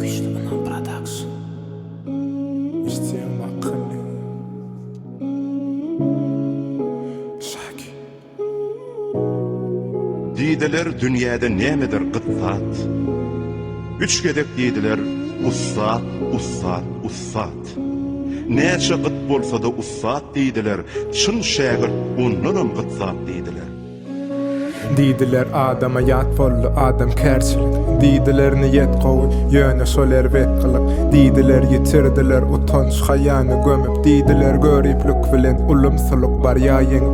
Güçlü Inan Production. İsteyen hakkını Şaki. Diýdiler dünyada nemedir gıtsat. Üç gedek diýdiler ussat, ussat, ussat. Näçe gıt bolsa da ussat diýdiler. Çyn şägir ondan gıtsat diýdiler. Diýdiler adama ýat boldy, adam kärçilik. Diýdiler niyet gowy, ýöne soler wetqilik. Diýdiler ýitirdiler utanç haýany gömüp. Diýdiler göriplik bilen ulumsylyk bar ýaýyň.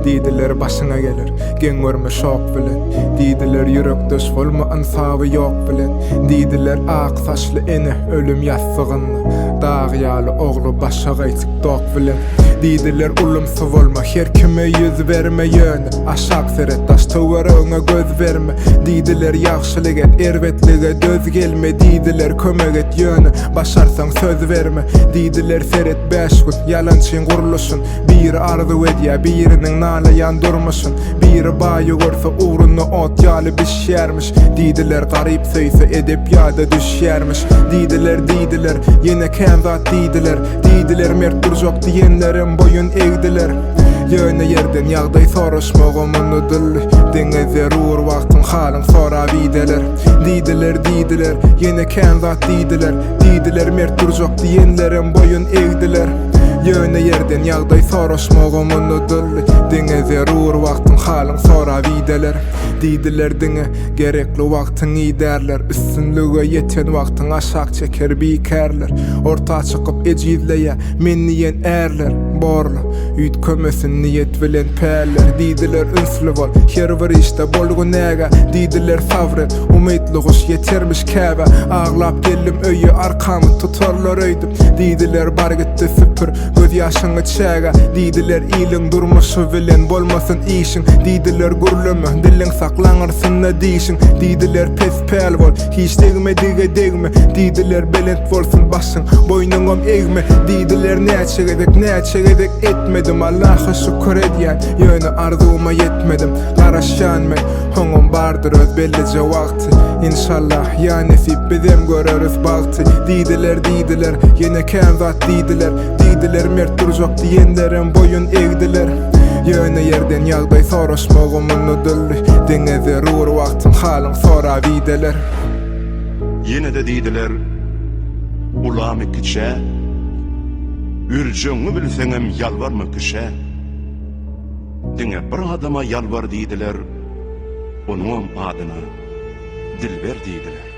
Diýdiler başyňa gelir, geň görme şok bilen. Diýdiler ýürekde bolma ansaby ýok bilen. Diýdiler ak saçly ene ölüm ýasygyny. Dağ ýaly ogly başa gaýtyk dok bilen. Diýdiler ulumsy bolma, her kime ýüz berme ýöne. Aşak seret taş töweröňe göz berme. Diýdiler ýagşylyk et, erwetlige döz gelme. Diýdiler kömek et ýöne, başarsaň söz verme. Diýdiler seret 5 gün, ýalançyň guruluşyn. Biri arzy wedýä, biriniň nalaýan durmuşyn. Biri baýy görse uğruny ot ýaly bişýärmiş. Diýdiler garyp söýse edip ýada düşýärmiş. Diýdiler, ýene kän zat diýdiler. Diýdiler mert durjak diýenlerim boyun egdiler. Ýöne ýerden ýagdaý soraşmagymyny dilli. Deňe zerur wagtyň halyň sorap iýdiler. Diýdiler, ýene kän zat diýdiler. Diýdiler mert durjak diýenlerim boyun egdiler. Ýöne ýerden ýagdaý soraşmagymyny dilli. Deňe zerur wagtyň halyň sorap iýdiler. Diýdiler diňe gerekli wagtyň iýderler. Üstünlige ýeten wagtyň aşak çeker bikerler. Orta çykyp ejizleýä men diýen erler. Borla üýt kömesin niyet bilen pärler. Diýdiler ünsli bol, her bir işte bolgun näge. Diýdiler sabret, umytly goş ýetermiş käbe. Aglap geldim öýe arkamy tutarlar öýdüm. Diýdiler bar gitdi süpür, göz ýaşyňy çäge. Diýdiler ýylyň durmuşy bilen bolmasyn işiň. Diýdiler gurlama, diliň saklaňyrsyn da diýişiň. Diýdiler pes päl bol, hiç degmedige degme. Diýdiler belent bolsun başyň, boýnuňam egme. Diýdiler näçe gedek etmedim, Allah'a şükür edýän. Ýöne arzuwma yetmedim, garaşýan men. Hoňum bardyr öz bellice wagty. İnşallah ýa nesip bizem göreriz bagty. Diýdiler, ýene kän zat diýdiler. Diýdiler mert durjak diýenlerim boyun egdiler. Ýöne ýerden ýagdaý soraşmagymyny dilli. Deňe zerur wagtyň halyň sorap iýdiler. Ýene de diýdiler ulamy kiçe. Ürjüňi bilseňem ýalbarma kişe. Diňe bir adama ýalbar diýdiler. Onuň adyna dilber diýdiler.